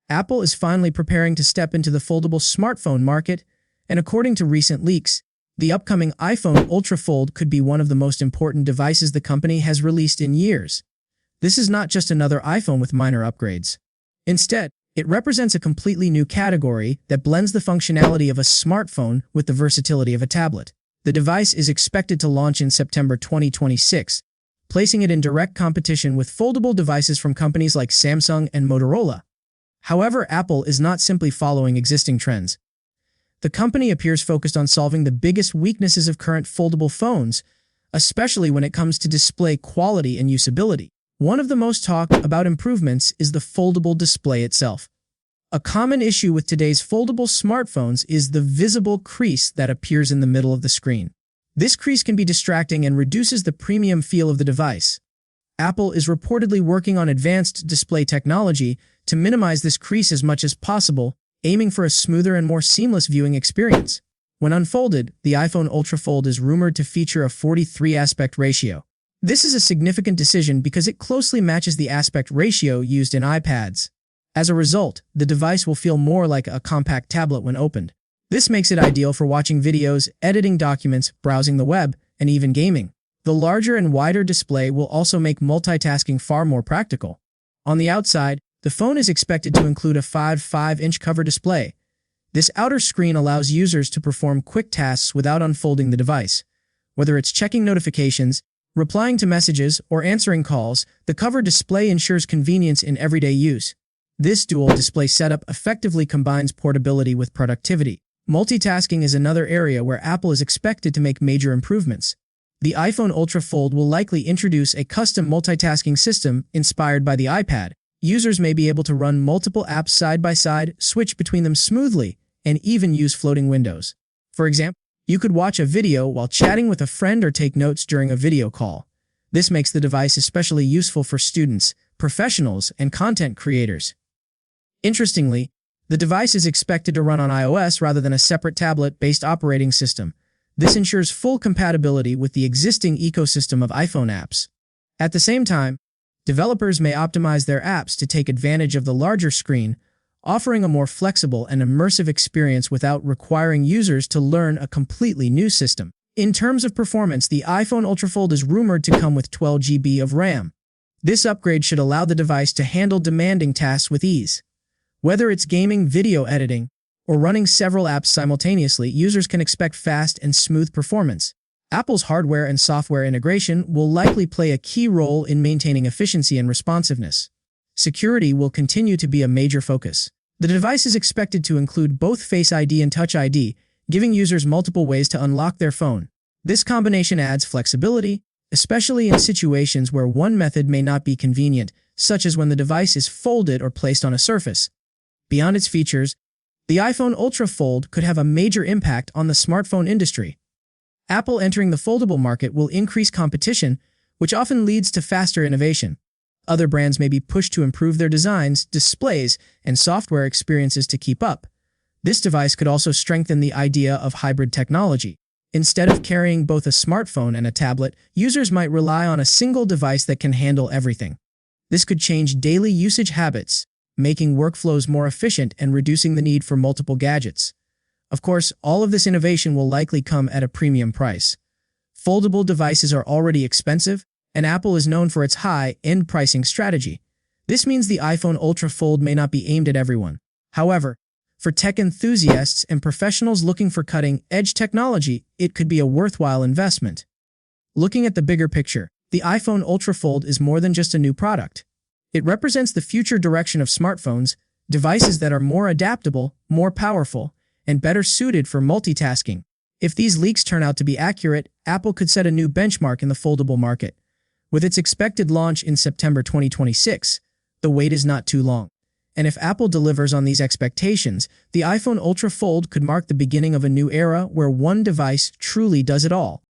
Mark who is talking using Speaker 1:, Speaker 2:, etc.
Speaker 1: Apple is finally preparing to step into the foldable smartphone market, and according to recent leaks, the upcoming iPhone Ultra Fold could be one of the most important devices the company has released in years. This is not just another iPhone with minor upgrades. Instead, it represents a completely new category that blends the functionality of a smartphone with the versatility of a tablet. The device is expected to launch in September 2026, placing it in direct competition with foldable devices from companies like Samsung and Motorola. However, Apple is not simply following existing trends. The company appears focused on solving the biggest weaknesses of current foldable phones, especially when it comes to display quality and usability. One of the most talked about improvements is the foldable display itself. A common issue with today's foldable smartphones is the visible crease that appears in the middle of the screen. This crease can be distracting and reduces the premium feel of the device. Apple is reportedly working on advanced display technology to minimize this crease as much as possible, aiming for a smoother and more seamless viewing experience. When unfolded, the iPhone Ultra Fold is rumored to feature a 43 aspect ratio. This is a significant decision because it closely matches the aspect ratio used in iPads. As a result, the device will feel more like a compact tablet when opened. This makes it ideal for watching videos, editing documents, browsing the web, and even gaming. The larger and wider display will also make multitasking far more practical. On the outside, the phone is expected to include a 5.5-inch cover display. This outer screen allows users to perform quick tasks without unfolding the device. Whether it's checking notifications, replying to messages, or answering calls, the cover display ensures convenience in everyday use. This dual display setup effectively combines portability with productivity. Multitasking is another area where Apple is expected to make major improvements. The iPhone Ultra Fold will likely introduce a custom multitasking system inspired by the iPad. Users may be able to run multiple apps side by side, switch between them smoothly, and even use floating windows. For example, you could watch a video while chatting with a friend or take notes during a video call. This makes the device especially useful for students, professionals, and content creators. Interestingly, the device is expected to run on iOS rather than a separate tablet-based operating system. This ensures full compatibility with the existing ecosystem of iPhone apps. At the same time, developers may optimize their apps to take advantage of the larger screen, offering a more flexible and immersive experience without requiring users to learn a completely new system. In terms of performance, the iPhone Ultra Fold is rumored to come with 12 GB of RAM. This upgrade should allow the device to handle demanding tasks with ease. Whether it's gaming, video editing, or running several apps simultaneously, users can expect fast and smooth performance. Apple's hardware and software integration will likely play a key role in maintaining efficiency and responsiveness. Security will continue to be a major focus. The device is expected to include both Face ID and Touch ID, giving users multiple ways to unlock their phone. This combination adds flexibility, especially in situations where one method may not be convenient, such as when the device is folded or placed on a surface. Beyond its features, the iPhone Ultra Fold could have a major impact on the smartphone industry. Apple entering the foldable market will increase competition, which often leads to faster innovation. Other brands may be pushed to improve their designs, displays, and software experiences to keep up. This device could also strengthen the idea of hybrid technology. Instead of carrying both a smartphone and a tablet, users might rely on a single device that can handle everything. This could change daily usage habits, making workflows more efficient and reducing the need for multiple gadgets. Of course, all of this innovation will likely come at a premium price. Foldable devices are already expensive, and Apple is known for its high-end pricing strategy. This means the iPhone Ultra Fold may not be aimed at everyone. However, for tech enthusiasts and professionals looking for cutting-edge technology, it could be a worthwhile investment. Looking at the bigger picture, the iPhone Ultra Fold is more than just a new product. It represents the future direction of smartphones, devices that are more adaptable, more powerful, and better suited for multitasking. If these leaks turn out to be accurate, Apple could set a new benchmark in the foldable market. With its expected launch in September 2026, the wait is not too long. And if Apple delivers on these expectations, the iPhone Ultra Fold could mark the beginning of a new era where one device truly does it all.